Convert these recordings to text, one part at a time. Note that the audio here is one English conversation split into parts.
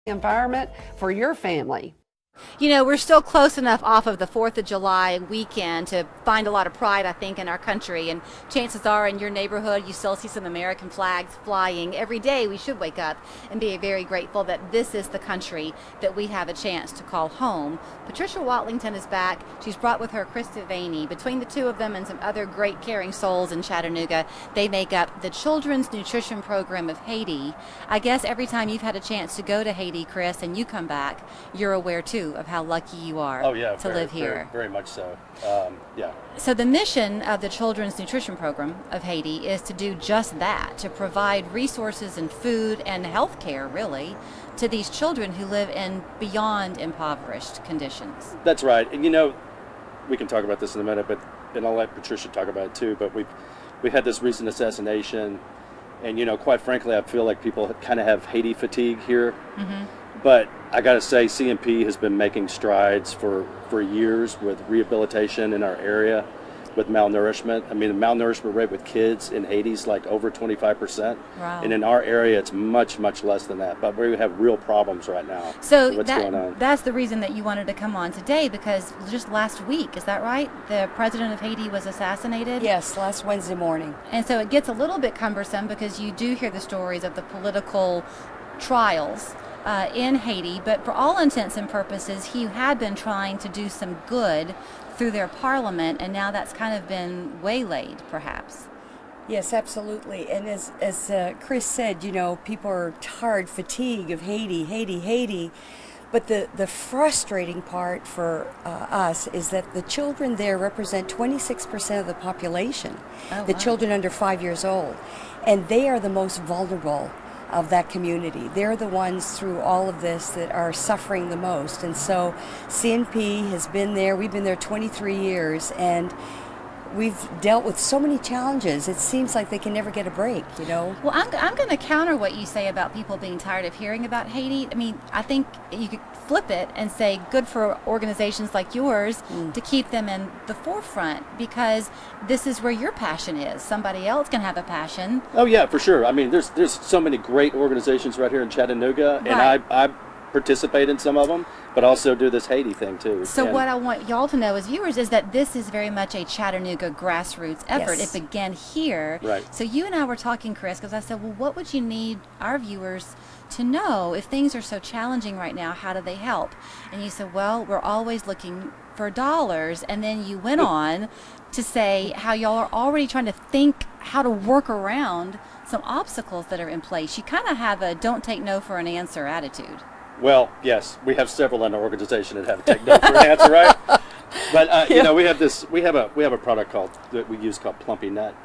environment for your family. You know, we're still close enough off of the 4th of July weekend to find a lot of pride, I think, in our country. And chances are in your neighborhood, you still see some American flags flying. Every day we should wake up and be very grateful that this is the country that we have a chance to call home. Patricia Watlington is back. She's brought with her Chris Devaney. Between the two of them and some other great caring souls in Chattanooga, they make up the Children's Nutrition Program of Haiti. I guess every time you've had a chance to go to Haiti, Chris, and you come back, you're aware too of how lucky you are to live here. Very much so. Yeah. So the mission of the Children's Nutrition Program of Haiti is to do just that, to provide resources and food and health care, really, to these children who live in beyond impoverished conditions. That's right. And you know, we can talk about this in a minute, and I'll let Patricia talk about it too, but we had this recent assassination, and you know, quite frankly, I feel like people kind of have Haiti fatigue here. Mm-hmm. But I got to say, CNP has been making strides for years with rehabilitation in our area with malnourishment. I mean, the malnourishment rate with kids in Haiti is like over 25%. Wow. And in our area, it's much, much less than that. But we have real problems right now. So what's going on. That's the reason that you wanted to come on today, because just last week, is that right? The president of Haiti was assassinated? Yes, last Wednesday morning. And so it gets a little bit cumbersome because you do hear the stories of the political trials in Haiti, but for all intents and purposes, he had been trying to do some good through their parliament, and now that's kind of been waylaid, perhaps. Yes, absolutely. And as Chris said, you know, people are tired, fatigue of Haiti. But the frustrating part for us is that the children there represent 26% of the population, the children under 5 years old, and they are the most vulnerable of that community. They're the ones through all of this that are suffering the most. And so CNP has been there. We've been there 23 years, and we've dealt with so many challenges. It seems like they can never get a break, you know? Well, I'm going to counter what you say about people being tired of hearing about Haiti. I mean, I think you could flip it and say good for organizations like yours to keep them in the forefront, because this is where your passion is. Somebody else can have a passion. Oh yeah, for sure. I mean, there's so many great organizations right here in Chattanooga, and I participate in some of them, but also do this Haiti thing too. So what I want y'all to know as viewers is that this is very much a Chattanooga grassroots effort. Yes. It began here. Right. So you and I were talking, Chris, because I said, well, what would you need our viewers to know if things are so challenging right now? How do they help? And you said, well, we're always looking for dollars. And then you went on to say how y'all are already trying to think how to work around some obstacles that are in place. You kind of have a don't take no for an answer attitude. Well, yes, we have several in our organization that have a take no for an answer, right? But you know, we have a product that we use called Plumpy Nut,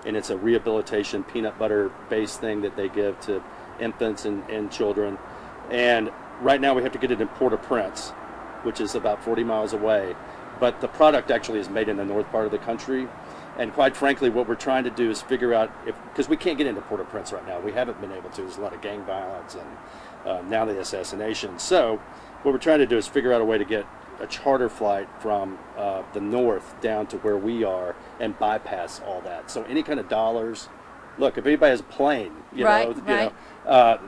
and it's a rehabilitation peanut butter based thing that they give to infants and children. And right now we have to get it in Port-au-Prince, which is about 40 miles away. But the product actually is made in the north part of the country. And quite frankly, what we're trying to do is figure out because we can't get into Port-au-Prince right now. We haven't been able to. There's a lot of gang violence and now the assassination. So what we're trying to do is figure out a way to get a charter flight from the north down to where we are and bypass all that. So any kind of dollars. Look, if anybody has a plane, you know,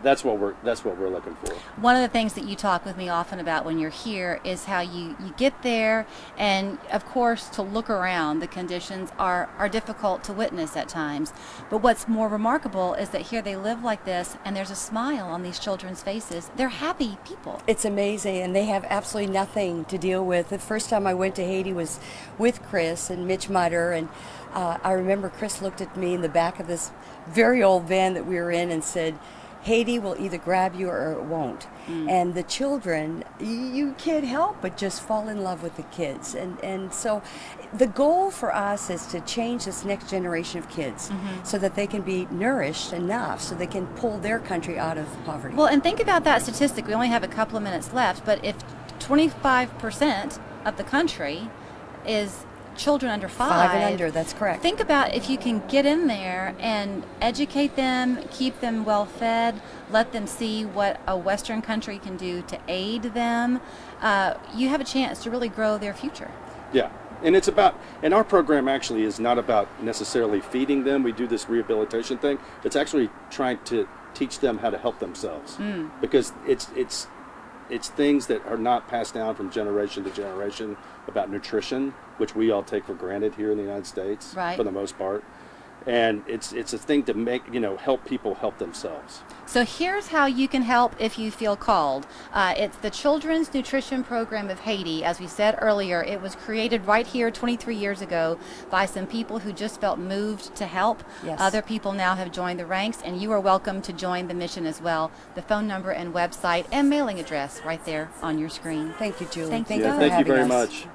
that's what we're looking for. One of the things that you talk with me often about when you're here is how you get there, and of course to look around, the conditions are difficult to witness at times. But what's more remarkable is that here they live like this, and there's a smile on these children's faces. They're happy people. It's amazing, and they have absolutely nothing to deal with. The first time I went to Haiti was with Chris and Mitch Mutter, and I remember Chris looked at me in the back of this very old van that we were in and said, Haiti will either grab you or it won't. And the children, you can't help but just fall in love with the kids. And so the goal for us is to change this next generation of kids so that they can be nourished enough so they can pull their country out of poverty. Well, and think about that statistic. We only have a couple of minutes left, but if 25% of the country is children under 5 and under, that's correct. Think about if you can get in there and educate them, keep them well fed, let them see what a Western country can do to aid them. You have a chance to really grow their future. Yeah. And our program actually is not about necessarily feeding them. We do this rehabilitation thing. It's actually trying to teach them how to help themselves, because it's things that are not passed down from generation to generation about nutrition, which we all take for granted here in the United States, Right. for the most part. And it's a thing to make, help people help themselves. So here's how you can help if you feel called. It's the Children's Nutrition Program of Haiti. As we said earlier, it was created right here 23 years ago by some people who just felt moved to help. Yes. Other people now have joined the ranks, and you are welcome to join the mission as well. The phone number and website and mailing address right there on your screen. Thank you, Julie. Thank you. you for Thank you having very us. much.